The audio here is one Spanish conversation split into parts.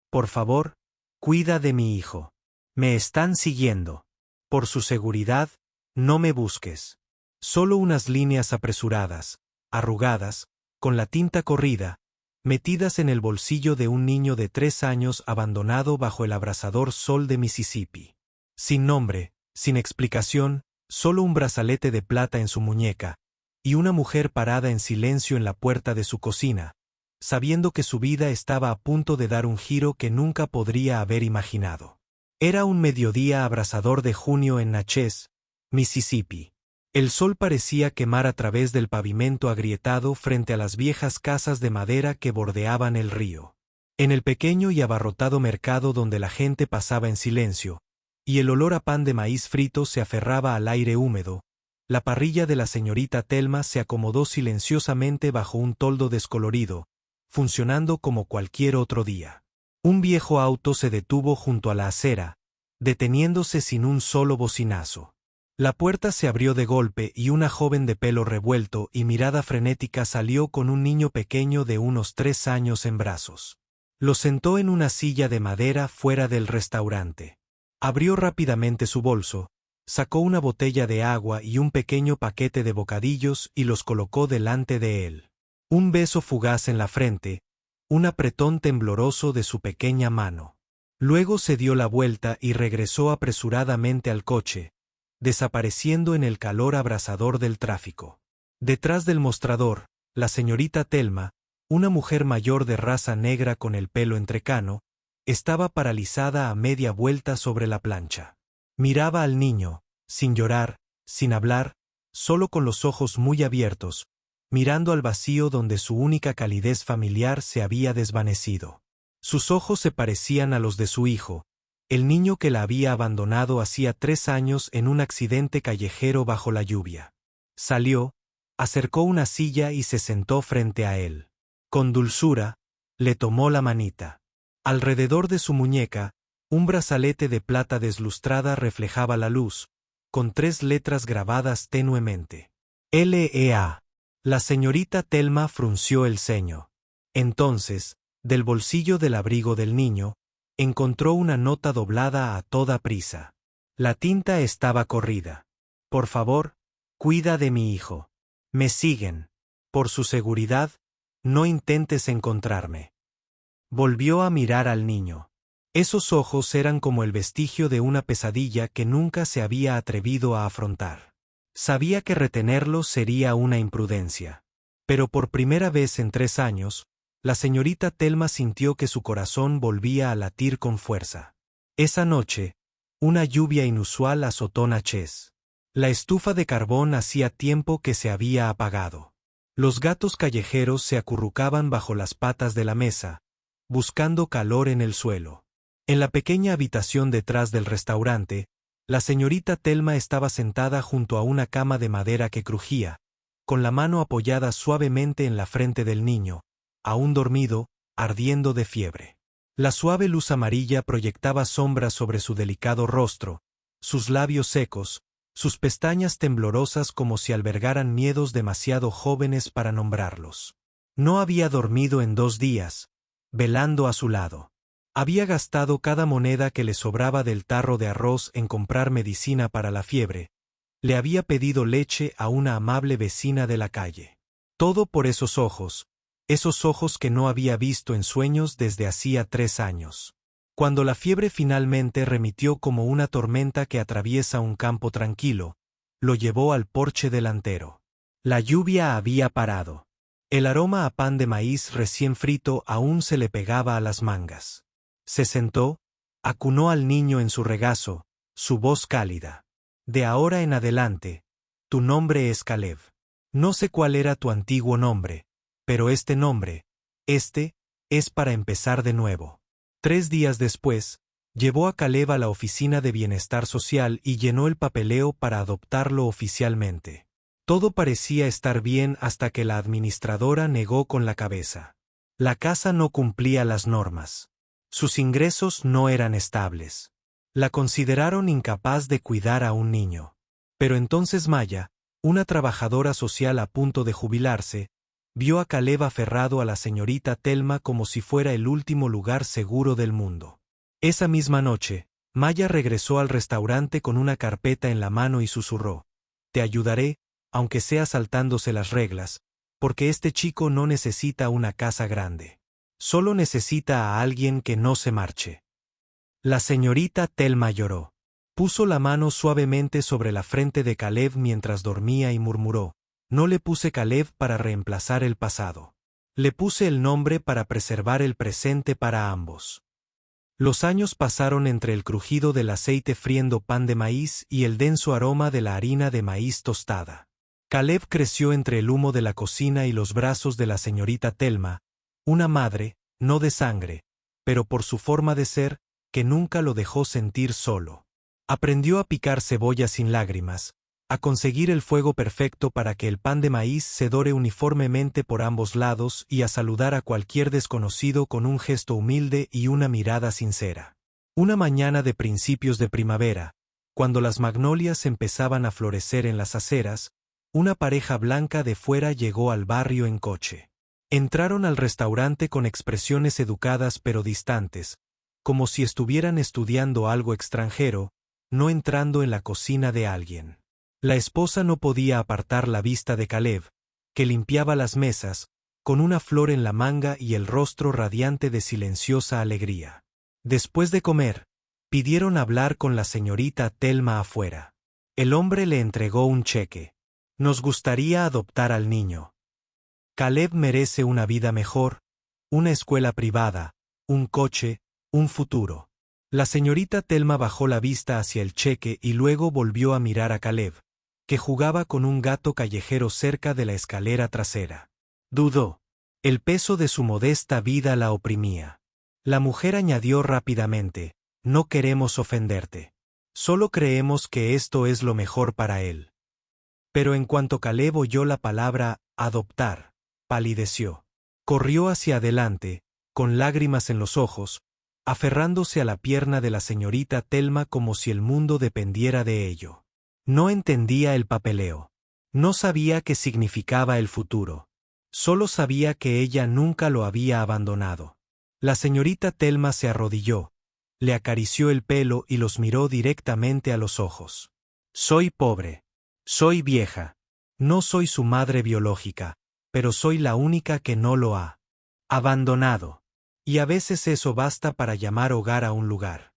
Por favor, cuida de mi hijo. Me están siguiendo. Por su seguridad, no me busques. Solo unas líneas apresuradas, arrugadas, con la tinta corrida, metidas en el bolsillo de un niño de 3 años abandonado bajo el abrasador sol de Mississippi. Sin nombre, sin explicación, solo un brazalete de plata en su muñeca, y una mujer parada en silencio en la puerta de su cocina, sabiendo que su vida estaba a punto de dar un giro que nunca podría haber imaginado. Era un mediodía abrasador de junio en Natchez, Mississippi. El sol parecía quemar a través del pavimento agrietado frente a las viejas casas de madera que bordeaban el río. En el pequeño y abarrotado mercado donde la gente pasaba en silencio, y el olor a pan de maíz frito se aferraba al aire húmedo, la parrilla de la señorita Thelma se acomodó silenciosamente bajo un toldo descolorido, funcionando como cualquier otro día. Un viejo auto se detuvo junto a la acera, deteniéndose sin un solo bocinazo. La puerta se abrió de golpe y una joven de pelo revuelto y mirada frenética salió con un niño pequeño de unos 3 años en brazos. Lo sentó en una silla de madera fuera del restaurante. Abrió rápidamente su bolso, sacó una botella de agua y un pequeño paquete de bocadillos y los colocó delante de él. Un beso fugaz en la frente, un apretón tembloroso de su pequeña mano. Luego se dio la vuelta y regresó apresuradamente al coche, desapareciendo en el calor abrasador del tráfico. Detrás del mostrador, la señorita Thelma, una mujer mayor de raza negra con el pelo entrecano, estaba paralizada a media vuelta sobre la plancha. Miraba al niño, sin llorar, sin hablar, solo con los ojos muy abiertos, mirando al vacío donde su única calidez familiar se había desvanecido. Sus ojos se parecían a los de su hijo, el niño que la había abandonado hacía 3 años en un accidente callejero bajo la lluvia. Salió, acercó una silla y se sentó frente a él. Con dulzura, le tomó la manita. Alrededor de su muñeca, un brazalete de plata deslustrada reflejaba la luz, con 3 letras grabadas tenuemente. L.E.A. La señorita Thelma frunció el ceño. Entonces, del bolsillo del abrigo del niño, encontró una nota doblada a toda prisa. La tinta estaba corrida. Por favor, cuida de mi hijo. Me siguen. Por su seguridad, no intentes encontrarme. Volvió a mirar al niño. Esos ojos eran como el vestigio de una pesadilla que nunca se había atrevido a afrontar. Sabía que retenerlos sería una imprudencia. Pero por primera vez en 3 años, la señorita Thelma sintió que su corazón volvía a latir con fuerza. Esa noche, una lluvia inusual azotó Natchez. La estufa de carbón hacía tiempo que se había apagado. Los gatos callejeros se acurrucaban bajo las patas de la mesa, buscando calor en el suelo. En la pequeña habitación detrás del restaurante, la señorita Thelma estaba sentada junto a una cama de madera que crujía, con la mano apoyada suavemente en la frente del niño, aún dormido, ardiendo de fiebre. La suave luz amarilla proyectaba sombras sobre su delicado rostro, sus labios secos, sus pestañas temblorosas como si albergaran miedos demasiado jóvenes para nombrarlos. No había dormido en 2 días, velando a su lado. Había gastado cada moneda que le sobraba del tarro de arroz en comprar medicina para la fiebre. Le había pedido leche a una amable vecina de la calle. Todo por esos ojos que no había visto en sueños desde hacía 3 años. Cuando la fiebre finalmente remitió como una tormenta que atraviesa un campo tranquilo, lo llevó al porche delantero. La lluvia había parado. El aroma a pan de maíz recién frito aún se le pegaba a las mangas. Se sentó, acunó al niño en su regazo, su voz cálida. De ahora en adelante, tu nombre es Caleb. No sé cuál era tu antiguo nombre, pero este nombre, es para empezar de nuevo. 3 días después, llevó a Caleb a la oficina de bienestar social y llenó el papeleo para adoptarlo oficialmente. Todo parecía estar bien hasta que la administradora negó con la cabeza. La casa no cumplía las normas. Sus ingresos no eran estables. La consideraron incapaz de cuidar a un niño. Pero entonces Maya, una trabajadora social a punto de jubilarse, Vio a Caleb aferrado a la señorita Thelma como si fuera el último lugar seguro del mundo. Esa misma noche, Maya regresó al restaurante con una carpeta en la mano y susurró: «Te ayudaré, aunque sea saltándose las reglas, porque este chico no necesita una casa grande. Solo necesita a alguien que no se marche». La señorita Thelma lloró. Puso la mano suavemente sobre la frente de Caleb mientras dormía y murmuró: «No le puse Caleb para reemplazar el pasado. Le puse el nombre para preservar el presente para ambos». Los años pasaron entre el crujido del aceite friendo pan de maíz y el denso aroma de la harina de maíz tostada. Caleb creció entre el humo de la cocina y los brazos de la señorita Thelma, una madre, no de sangre, pero por su forma de ser, que nunca lo dejó sentir solo. Aprendió a picar cebolla sin lágrimas, a conseguir el fuego perfecto para que el pan de maíz se dore uniformemente por ambos lados y a saludar a cualquier desconocido con un gesto humilde y una mirada sincera. Una mañana de principios de primavera, cuando las magnolias empezaban a florecer en las aceras, una pareja blanca de fuera llegó al barrio en coche. Entraron al restaurante con expresiones educadas pero distantes, como si estuvieran estudiando algo extranjero, no entrando en la cocina de alguien. La esposa no podía apartar la vista de Caleb, que limpiaba las mesas, con una flor en la manga y el rostro radiante de silenciosa alegría. Después de comer, pidieron hablar con la señorita Thelma afuera. El hombre le entregó un cheque. «Nos gustaría adoptar al niño. Caleb merece una vida mejor, una escuela privada, un coche, un futuro». La señorita Thelma bajó la vista hacia el cheque y luego volvió a mirar a Caleb, que jugaba con un gato callejero cerca de la escalera trasera. Dudó. El peso de su modesta vida la oprimía. La mujer añadió rápidamente: «No queremos ofenderte. Solo creemos que esto es lo mejor para él». Pero en cuanto Caleb oyó la palabra «adoptar», palideció. Corrió hacia adelante, con lágrimas en los ojos, aferrándose a la pierna de la señorita Thelma como si el mundo dependiera de ello. No entendía el papeleo. No sabía qué significaba el futuro. Solo sabía que ella nunca lo había abandonado. La señorita Thelma se arrodilló, le acarició el pelo y los miró directamente a los ojos. «Soy pobre. Soy vieja. No soy su madre biológica, pero soy la única que no lo ha abandonado. Y a veces eso basta para llamar hogar a un lugar».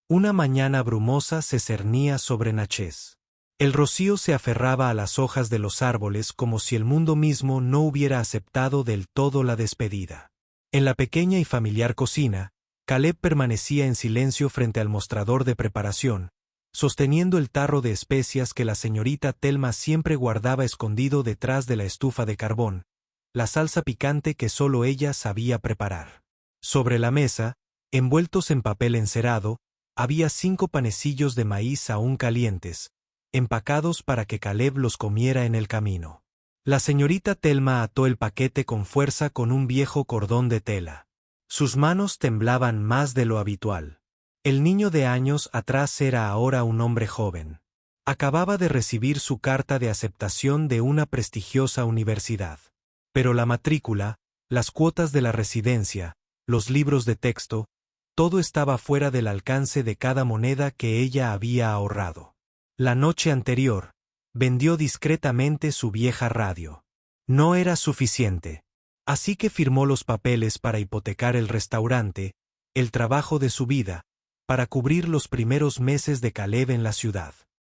Una mañana brumosa se cernía sobre Natchez. El rocío se aferraba a las hojas de los árboles como si el mundo mismo no hubiera aceptado del todo la despedida. En la pequeña y familiar cocina, Caleb permanecía en silencio frente al mostrador de preparación, sosteniendo el tarro de especias que la señorita Thelma siempre guardaba escondido detrás de la estufa de carbón, la salsa picante que solo ella sabía preparar. Sobre la mesa, envueltos en papel encerado, había 5 panecillos de maíz aún calientes, empacados para que Caleb los comiera en el camino. La señorita Thelma ató el paquete con fuerza con un viejo cordón de tela. Sus manos temblaban más de lo habitual. El niño de años atrás era ahora un hombre joven. Acababa de recibir su carta de aceptación de una prestigiosa universidad. Pero la matrícula, las cuotas de la residencia, los libros de texto, todo estaba fuera del alcance de cada moneda que ella había ahorrado. La noche anterior, vendió discretamente su vieja radio. No era suficiente. Así que firmó los papeles para hipotecar el restaurante, el trabajo de su vida, para cubrir los primeros meses de Caleb en la ciudad.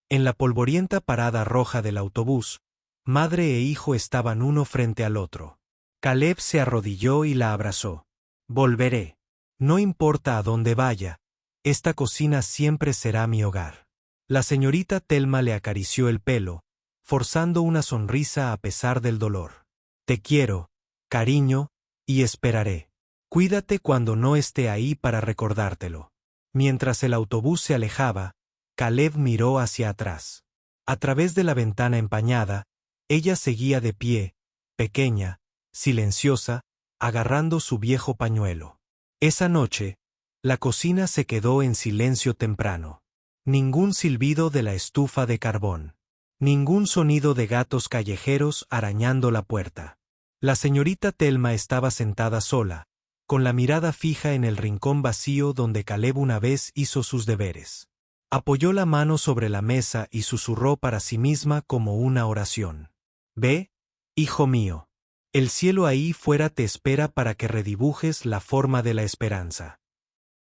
En la polvorienta parada roja del autobús, madre e hijo estaban uno frente al otro. Caleb se arrodilló y la abrazó. «Volveré. No importa a dónde vaya, esta cocina siempre será mi hogar». La señorita Thelma le acarició el pelo, forzando una sonrisa a pesar del dolor. «Te quiero, cariño, y esperaré. Cuídate cuando no esté ahí para recordártelo». Mientras el autobús se alejaba, Caleb miró hacia atrás. A través de la ventana empañada, ella seguía de pie, pequeña, silenciosa, agarrando su viejo pañuelo. Esa noche, la cocina se quedó en silencio temprano. Ningún silbido de la estufa de carbón. Ningún sonido de gatos callejeros arañando la puerta. La señorita Thelma estaba sentada sola, con la mirada fija en el rincón vacío donde Caleb una vez hizo sus deberes. Apoyó la mano sobre la mesa y susurró para sí misma como una oración. «Ve, hijo mío. El cielo ahí fuera te espera para que redibujes la forma de la esperanza».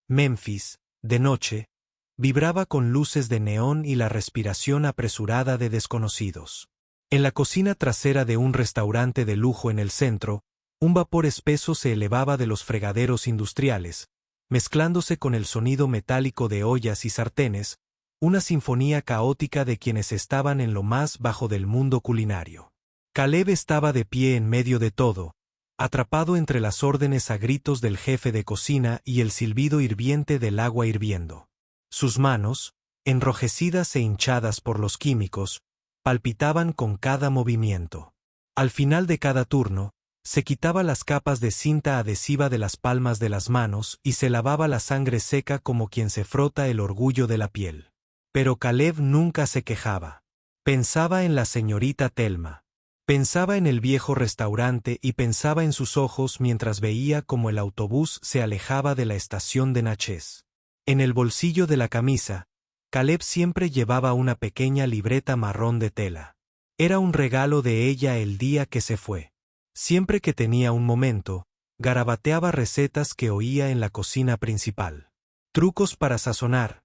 Memphis, de noche, vibraba con luces de neón y la respiración apresurada de desconocidos. En la cocina trasera de un restaurante de lujo en el centro, un vapor espeso se elevaba de los fregaderos industriales, mezclándose con el sonido metálico de ollas y sartenes, una sinfonía caótica de quienes estaban en lo más bajo del mundo culinario. Caleb estaba de pie en medio de todo, atrapado entre las órdenes a gritos del jefe de cocina y el silbido hirviente del agua hirviendo. Sus manos, enrojecidas e hinchadas por los químicos, palpitaban con cada movimiento. Al final de cada turno, se quitaba las capas de cinta adhesiva de las palmas de las manos y se lavaba la sangre seca como quien se frota el orgullo de la piel. Pero Caleb nunca se quejaba. Pensaba en la señorita Thelma. Pensaba en el viejo restaurante y pensaba en sus ojos mientras veía cómo el autobús se alejaba de la estación de Natchez. En el bolsillo de la camisa, Caleb siempre llevaba una pequeña libreta marrón de tela. Era un regalo de ella el día que se fue. Siempre que tenía un momento, garabateaba recetas que oía en la cocina principal. Trucos para sazonar,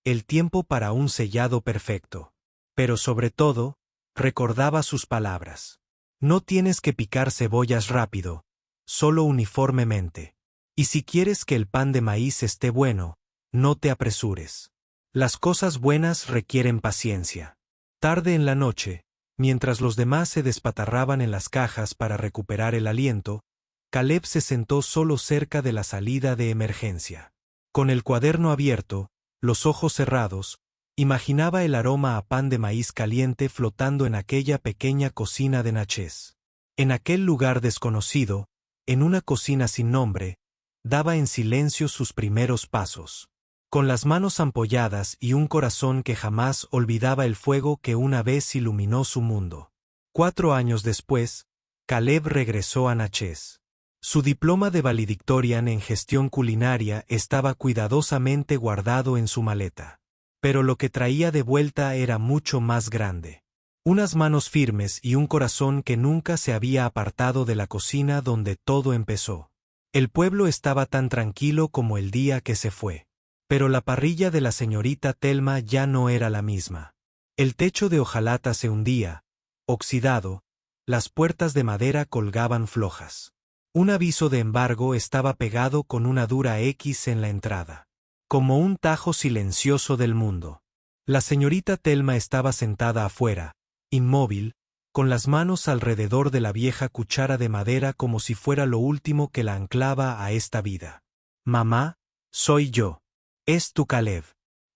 el tiempo para un sellado perfecto. Pero sobre todo, recordaba sus palabras. No tienes que picar cebollas rápido, solo uniformemente. Y si quieres que el pan de maíz esté bueno, no te apresures. Las cosas buenas requieren paciencia. Tarde en la noche, mientras los demás se despatarraban en las cajas para recuperar el aliento, Caleb se sentó solo cerca de la salida de emergencia. Con el cuaderno abierto, los ojos cerrados, imaginaba el aroma a pan de maíz caliente flotando en aquella pequeña cocina de Natchez. En aquel lugar desconocido, en una cocina sin nombre, daba en silencio sus primeros pasos. Con las manos ampolladas y un corazón que jamás olvidaba el fuego que una vez iluminó su mundo. 4 años después, Caleb regresó a Natchez. Su diploma de valedictorian en gestión culinaria estaba cuidadosamente guardado en su maleta. Pero lo que traía de vuelta era mucho más grande. Unas manos firmes y un corazón que nunca se había apartado de la cocina donde todo empezó. El pueblo estaba tan tranquilo como el día que se fue. Pero la parrilla de la señorita Thelma ya no era la misma. El techo de hojalata se hundía, oxidado, las puertas de madera colgaban flojas. Un aviso de embargo estaba pegado con una dura X en la entrada. Como un tajo silencioso del mundo. La señorita Thelma estaba sentada afuera, inmóvil, con las manos alrededor de la vieja cuchara de madera como si fuera lo último que la anclaba a esta vida. «Mamá, soy yo. Es tu Caleb».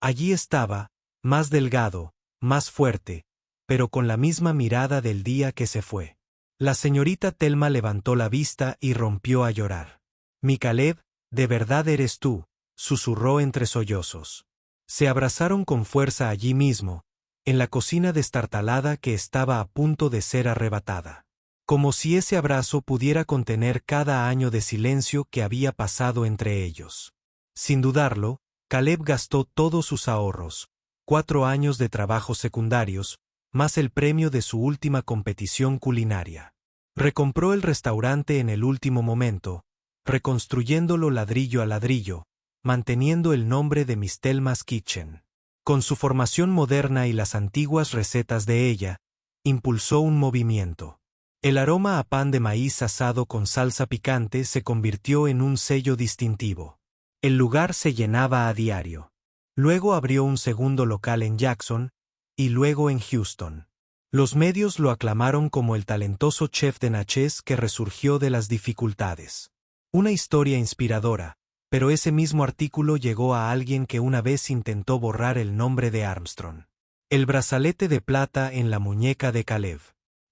Allí estaba, más delgado, más fuerte, pero con la misma mirada del día que se fue. La señorita Thelma levantó la vista y rompió a llorar. «Mi Caleb, de verdad eres tú», susurró entre sollozos. Se abrazaron con fuerza allí mismo, en la cocina destartalada que estaba a punto de ser arrebatada. Como si ese abrazo pudiera contener cada año de silencio que había pasado entre ellos. Sin dudarlo, Caleb gastó todos sus ahorros, 4 años de trabajos secundarios, más el premio de su última competición culinaria. Recompró el restaurante en el último momento, reconstruyéndolo ladrillo a ladrillo, manteniendo el nombre de Miss Thelma's Kitchen. Con su formación moderna y las antiguas recetas de ella, impulsó un movimiento. El aroma a pan de maíz asado con salsa picante se convirtió en un sello distintivo. El lugar se llenaba a diario. Luego abrió un segundo local en Jackson, y luego en Houston. Los medios lo aclamaron como el talentoso chef de Natchez que resurgió de las dificultades. Una historia inspiradora, pero ese mismo artículo llegó a alguien que una vez intentó borrar el nombre de Armstrong. El brazalete de plata en la muñeca de Caleb.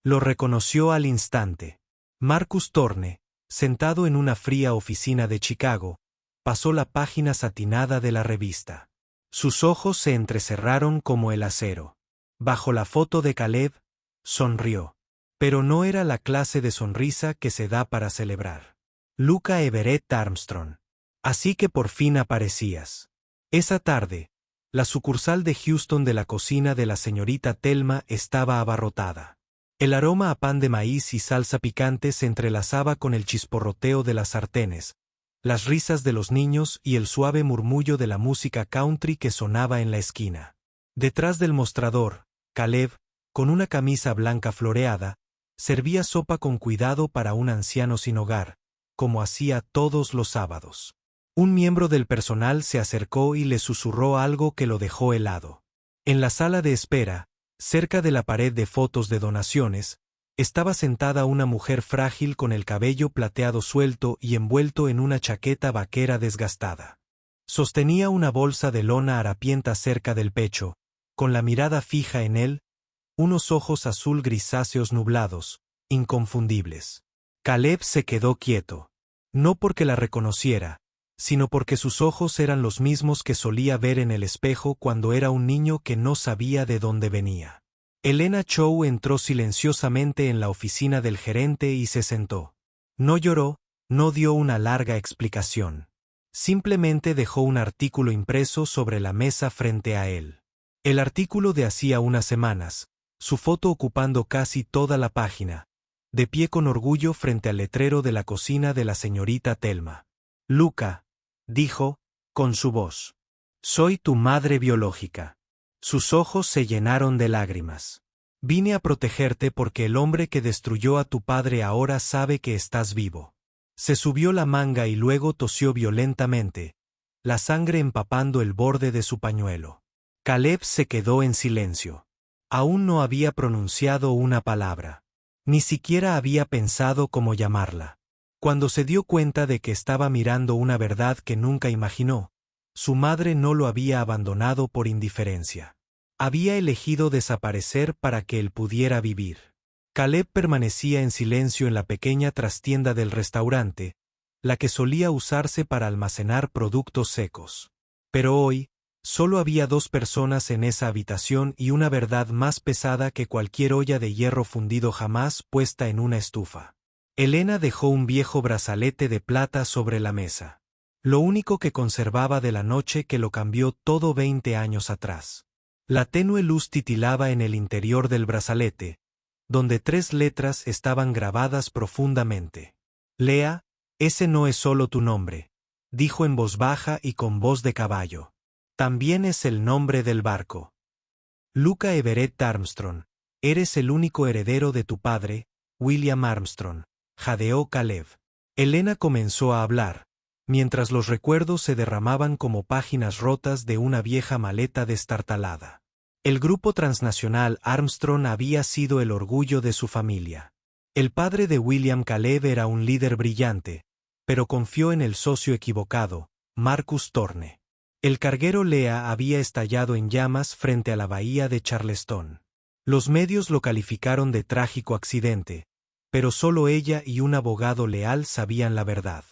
Lo reconoció al instante. Marcus Thorne, sentado en una fría oficina de Chicago, pasó la página satinada de la revista. Sus ojos se entrecerraron como el acero. Bajo la foto de Caleb, sonrió. Pero no era la clase de sonrisa que se da para celebrar. Luca Everett Armstrong. Así que por fin aparecías. Esa tarde, la sucursal de Houston de la cocina de la señorita Thelma estaba abarrotada. El aroma a pan de maíz y salsa picante se entrelazaba con el chisporroteo de las sartenes, las risas de los niños y el suave murmullo de la música country que sonaba en la esquina. Detrás del mostrador, Caleb, con una camisa blanca floreada, servía sopa con cuidado para un anciano sin hogar, como hacía todos los sábados. Un miembro del personal se acercó y le susurró algo que lo dejó helado. En la sala de espera, cerca de la pared de fotos de donaciones, estaba sentada una mujer frágil con el cabello plateado suelto y envuelto en una chaqueta vaquera desgastada. Sostenía una bolsa de lona harapienta cerca del pecho, con la mirada fija en él, unos ojos azul grisáceos nublados, inconfundibles. Caleb se quedó quieto. No porque la reconociera, sino porque sus ojos eran los mismos que solía ver en el espejo cuando era un niño que no sabía de dónde venía. Elena Chow entró silenciosamente en la oficina del gerente y se sentó. No lloró, no dio una larga explicación. Simplemente dejó un artículo impreso sobre la mesa frente a él. El artículo de hacía unas semanas, su foto ocupando casi toda la página, de pie con orgullo frente al letrero de la cocina de la señorita Thelma. Luca, dijo, con su voz. Soy tu madre biológica. Sus ojos se llenaron de lágrimas. Vine a protegerte porque el hombre que destruyó a tu padre ahora sabe que estás vivo. Se subió la manga y luego tosió violentamente, la sangre empapando el borde de su pañuelo. Caleb se quedó en silencio. Aún no había pronunciado una palabra. Ni siquiera había pensado cómo llamarla. Cuando se dio cuenta de que estaba mirando una verdad que nunca imaginó, su madre no lo había abandonado por indiferencia. Había elegido desaparecer para que él pudiera vivir. Caleb permanecía en silencio en la pequeña trastienda del restaurante, la que solía usarse para almacenar productos secos. Pero hoy, solo había 2 personas en esa habitación y una verdad más pesada que cualquier olla de hierro fundido jamás puesta en una estufa. Elena dejó un viejo brazalete de plata sobre la mesa. Lo único que conservaba de la noche que lo cambió todo 20 años atrás. La tenue luz titilaba en el interior del brazalete, donde 3 letras estaban grabadas profundamente. Lea, ese no es solo tu nombre, dijo en voz baja y con voz de caballo. También es el nombre del barco. Luca Everett Armstrong, eres el único heredero de tu padre, William Armstrong, jadeó Caleb. Elena comenzó a hablar, mientras los recuerdos se derramaban como páginas rotas de una vieja maleta destartalada. El grupo transnacional Armstrong había sido el orgullo de su familia. El padre de William Caleb era un líder brillante, pero confió en el socio equivocado, Marcus Thorne. El carguero Lea había estallado en llamas frente a la bahía de Charleston. Los medios lo calificaron de trágico accidente, pero solo ella y un abogado leal sabían la verdad.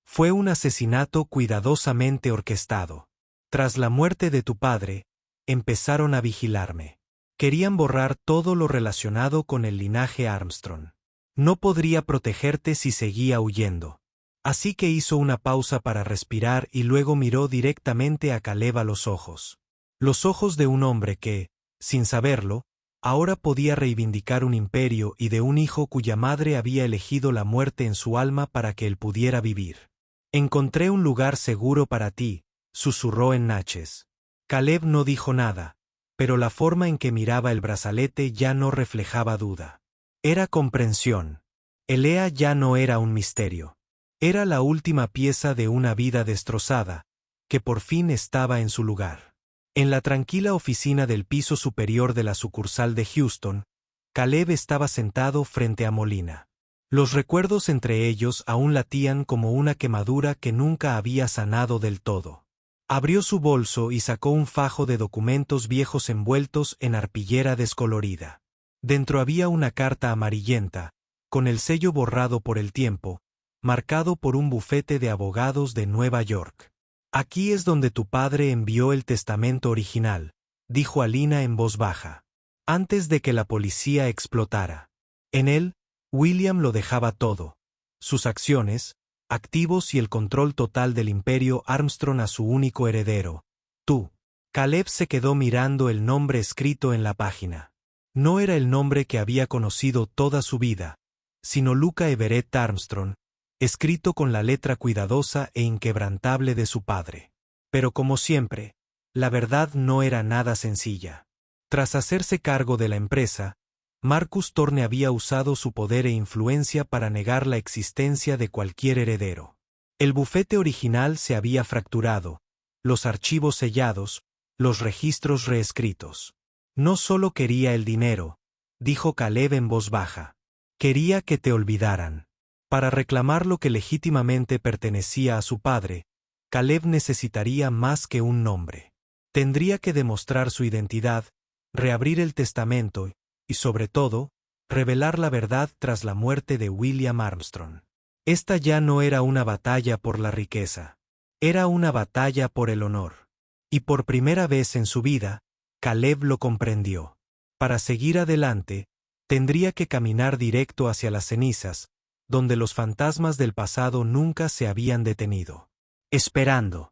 Fue un asesinato cuidadosamente orquestado. Tras la muerte de tu padre, empezaron a vigilarme. Querían borrar todo lo relacionado con el linaje Armstrong. No podría protegerte si seguía huyendo. Así que hizo una pausa para respirar y luego miró directamente a Caleb a los ojos. Los ojos de un hombre que, sin saberlo, ahora podía reivindicar un imperio y de un hijo cuya madre había elegido la muerte en su alma para que él pudiera vivir. Encontré un lugar seguro para ti, susurró en Natchez. Caleb no dijo nada, pero la forma en que miraba el brazalete ya no reflejaba duda. Era comprensión. Elea ya no era un misterio. Era la última pieza de una vida destrozada, que por fin estaba en su lugar. En la tranquila oficina del piso superior de la sucursal de Houston, Caleb estaba sentado frente a Molina. Los recuerdos entre ellos aún latían como una quemadura que nunca había sanado del todo. Abrió su bolso y sacó un fajo de documentos viejos envueltos en arpillera descolorida. Dentro había una carta amarillenta, con el sello borrado por el tiempo, marcado por un bufete de abogados de Nueva York. Aquí es donde tu padre envió el testamento original, dijo Alina en voz baja. Antes de que la policía explotara. En él, William lo dejaba todo: sus acciones, activos y el control total del imperio Armstrong a su único heredero, tú. Caleb se quedó mirando el nombre escrito en la página. No era el nombre que había conocido toda su vida, sino Luca Everett Armstrong, escrito con la letra cuidadosa e inquebrantable de su padre. Pero como siempre, la verdad no era nada sencilla. Tras hacerse cargo de la empresa, Marcus Thorne había usado su poder e influencia para negar la existencia de cualquier heredero. El bufete original se había fracturado, los archivos sellados, los registros reescritos. No solo quería el dinero, dijo Caleb en voz baja. Quería que te olvidaran. Para reclamar lo que legítimamente pertenecía a su padre, Caleb necesitaría más que un nombre. Tendría que demostrar su identidad, reabrir el testamento y, sobre todo, revelar la verdad tras la muerte de William Armstrong. Esta ya no era una batalla por la riqueza. Era una batalla por el honor. Y por primera vez en su vida, Caleb lo comprendió. Para seguir adelante, tendría que caminar directo hacia las cenizas, donde los fantasmas del pasado nunca se habían detenido. Esperando.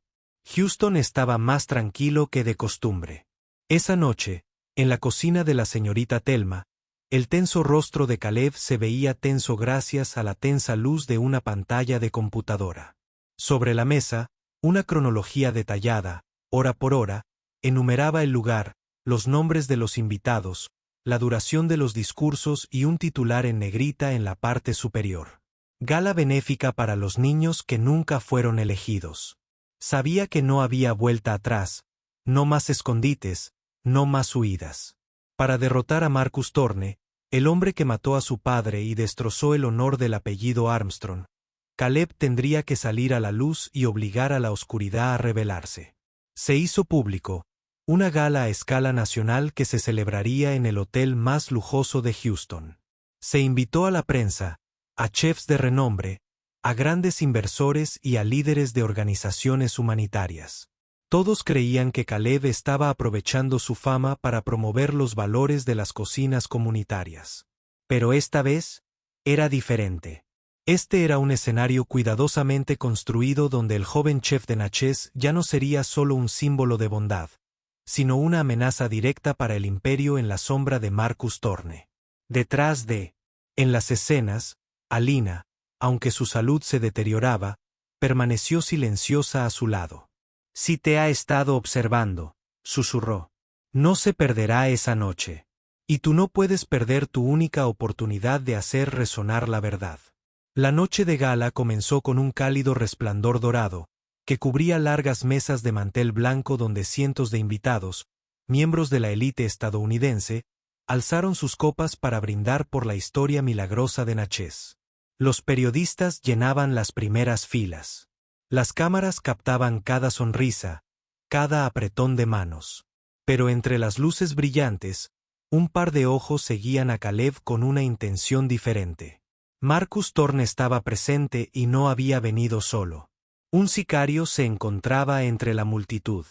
Houston estaba más tranquilo que de costumbre. Esa noche, en la cocina de la señorita Thelma, el tenso rostro de Caleb se veía tenso gracias a la tensa luz de una pantalla de computadora. Sobre la mesa, una cronología detallada, hora por hora, enumeraba el lugar, los nombres de los invitados, la duración de los discursos y un titular en negrita en la parte superior. Gala benéfica para los niños que nunca fueron elegidos. Sabía que no había vuelta atrás, no más escondites, no más huidas. Para derrotar a Marcus Thorne, el hombre que mató a su padre y destrozó el honor del apellido Armstrong, Caleb tendría que salir a la luz y obligar a la oscuridad a revelarse. Se hizo público, una gala a escala nacional que se celebraría en el hotel más lujoso de Houston. Se invitó a la prensa, a chefs de renombre, a grandes inversores y a líderes de organizaciones humanitarias. Todos creían que Caleb estaba aprovechando su fama para promover los valores de las cocinas comunitarias. Pero esta vez, era diferente. Este era un escenario cuidadosamente construido donde el joven chef de Natchez ya no sería solo un símbolo de bondad, sino una amenaza directa para el imperio en la sombra de Marcus Thorne. Detrás de, en las escenas, Alina, aunque su salud se deterioraba, permaneció silenciosa a su lado. «Sí te ha estado observando», susurró. «No se perderá esa noche. Y tú no puedes perder tu única oportunidad de hacer resonar la verdad». La noche de gala comenzó con un cálido resplandor dorado, que cubría largas mesas de mantel blanco donde cientos de invitados, miembros de la élite estadounidense, alzaron sus copas para brindar por la historia milagrosa de Natchez. Los periodistas llenaban las primeras filas. Las cámaras captaban cada sonrisa, cada apretón de manos. Pero entre las luces brillantes, un par de ojos seguían a Caleb con una intención diferente. Marcus Thorne estaba presente y no había venido solo. Un sicario se encontraba entre la multitud.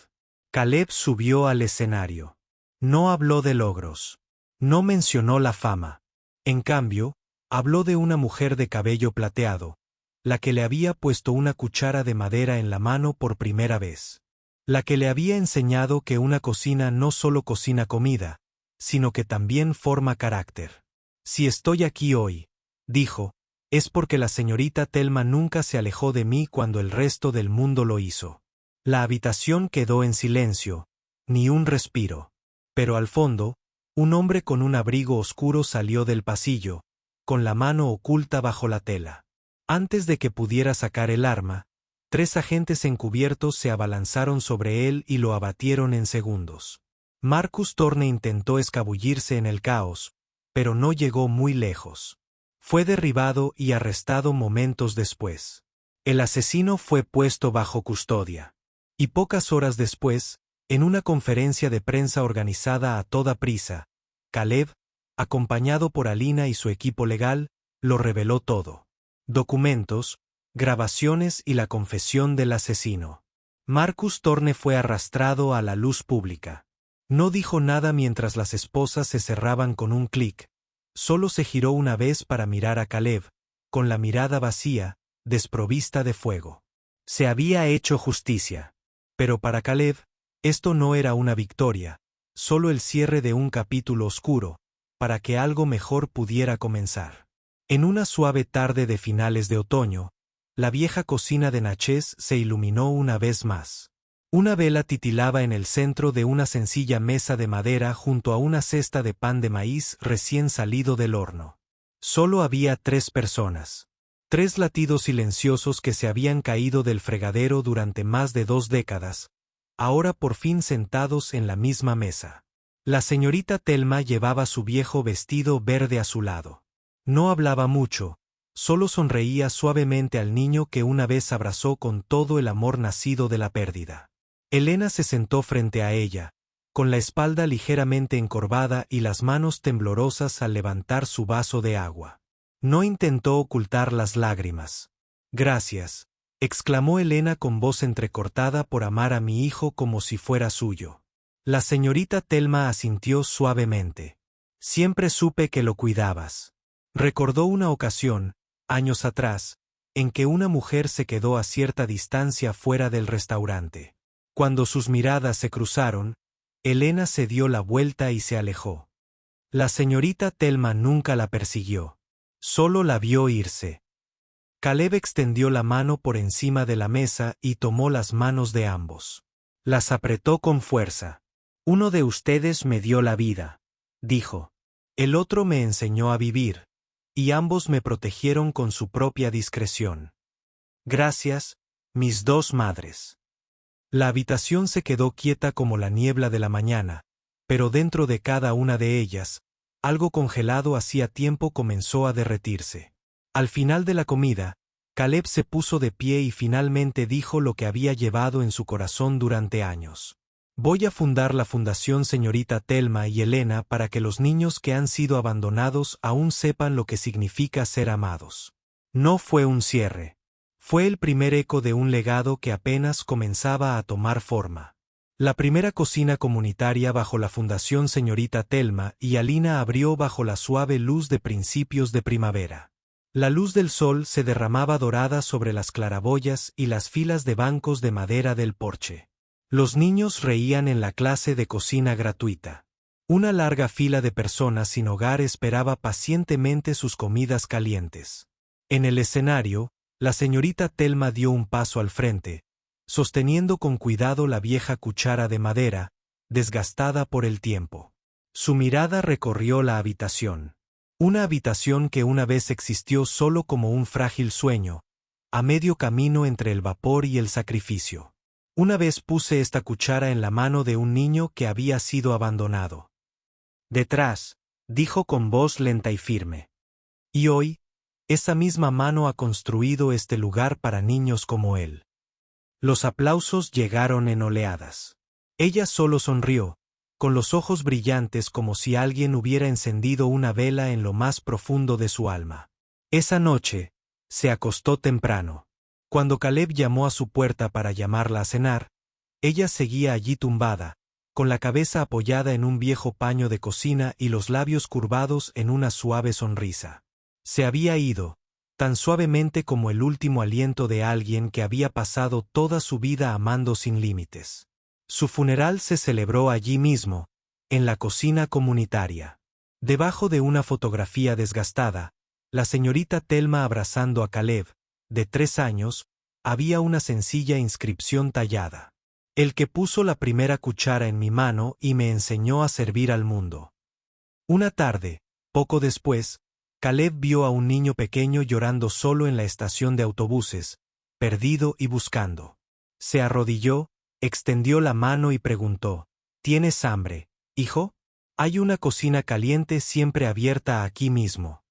Caleb subió al escenario. No habló de logros. No mencionó la fama. En cambio, habló de una mujer de cabello plateado, la que le había puesto una cuchara de madera en la mano por primera vez. La que le había enseñado que una cocina no solo cocina comida, sino que también forma carácter. «Si estoy aquí hoy», dijo, «es porque la señorita Thelma nunca se alejó de mí cuando el resto del mundo lo hizo». La habitación quedó en silencio, ni un respiro. Pero al fondo, un hombre con un abrigo oscuro salió del pasillo, con la mano oculta bajo la tela. Antes de que pudiera sacar el arma, 3 agentes encubiertos se abalanzaron sobre él y lo abatieron en segundos. Marcus Thorne intentó escabullirse en el caos, pero no llegó muy lejos. Fue derribado y arrestado momentos después. El asesino fue puesto bajo custodia. Y pocas horas después, en una conferencia de prensa organizada a toda prisa, Caleb, acompañado por Alina y su equipo legal, lo reveló todo. Documentos, grabaciones y la confesión del asesino. Marcus Thorne fue arrastrado a la luz pública. No dijo nada mientras las esposas se cerraban con un clic, Solo se giró una vez para mirar a Caleb, con la mirada vacía, desprovista de fuego. Se había hecho justicia. Pero para Caleb, esto no era una victoria, solo el cierre de un capítulo oscuro, para que algo mejor pudiera comenzar. En una suave tarde de finales de otoño, la vieja cocina de Natchez se iluminó una vez más. Una vela titilaba en el centro de una sencilla mesa de madera junto a una cesta de pan de maíz recién salido del horno. Solo había 3 personas. 3 latidos silenciosos que se habían caído del fregadero durante más de 2 décadas, ahora por fin sentados en la misma mesa. La señorita Thelma llevaba su viejo vestido verde azulado. No hablaba mucho, solo sonreía suavemente al niño que una vez abrazó con todo el amor nacido de la pérdida. Elena se sentó frente a ella, con la espalda ligeramente encorvada y las manos temblorosas al levantar su vaso de agua. No intentó ocultar las lágrimas. «Gracias», exclamó Elena con voz entrecortada por amar a mi hijo como si fuera suyo. La señorita Thelma asintió suavemente. «Siempre supe que lo cuidabas». Recordó una ocasión, años atrás, en que una mujer se quedó a cierta distancia fuera del restaurante. Cuando sus miradas se cruzaron, Elena se dio la vuelta y se alejó. La señorita Thelma nunca la persiguió. Solo la vio irse. Caleb extendió la mano por encima de la mesa y tomó las manos de ambos. Las apretó con fuerza. «Uno de ustedes me dio la vida», dijo. «El otro me enseñó a vivir, y ambos me protegieron con su propia discreción. Gracias, mis 2 madres». La habitación se quedó quieta como la niebla de la mañana, pero dentro de cada una de ellas, algo congelado hacía tiempo comenzó a derretirse. Al final de la comida, Caleb se puso de pie y finalmente dijo lo que había llevado en su corazón durante años. «Voy a fundar la Fundación Señorita Thelma y Elena para que los niños que han sido abandonados aún sepan lo que significa ser amados». No fue un cierre. Fue el primer eco de un legado que apenas comenzaba a tomar forma. La primera cocina comunitaria bajo la Fundación Señorita Thelma y Alina abrió bajo la suave luz de principios de primavera. La luz del sol se derramaba dorada sobre las claraboyas y las filas de bancos de madera del porche. Los niños reían en la clase de cocina gratuita. Una larga fila de personas sin hogar esperaba pacientemente sus comidas calientes. En el escenario, la señorita Thelma dio un paso al frente, sosteniendo con cuidado la vieja cuchara de madera, desgastada por el tiempo. Su mirada recorrió la habitación. Una habitación que una vez existió solo como un frágil sueño, a medio camino entre el vapor y el sacrificio. Una vez puse esta cuchara en la mano de un niño que había sido abandonado. «Detrás», dijo con voz lenta y firme. «Y hoy, esa misma mano ha construido este lugar para niños como él». Los aplausos llegaron en oleadas. Ella solo sonrió, con los ojos brillantes como si alguien hubiera encendido una vela en lo más profundo de su alma. Esa noche, se acostó temprano. Cuando Caleb llamó a su puerta para llamarla a cenar, ella seguía allí tumbada, con la cabeza apoyada en un viejo paño de cocina y los labios curvados en una suave sonrisa. Se había ido, tan suavemente como el último aliento de alguien que había pasado toda su vida amando sin límites. Su funeral se celebró allí mismo, en la cocina comunitaria. Debajo de una fotografía desgastada, la señorita Thelma abrazando a Caleb, de 3 años, había una sencilla inscripción tallada. «El que puso la primera cuchara en mi mano y me enseñó a servir al mundo». Una tarde, poco después, Caleb vio a un niño pequeño llorando solo en la estación de autobuses, perdido y buscando. Se arrodilló, extendió la mano y preguntó: «¿Tienes hambre, hijo? Hay una cocina caliente siempre abierta aquí mismo».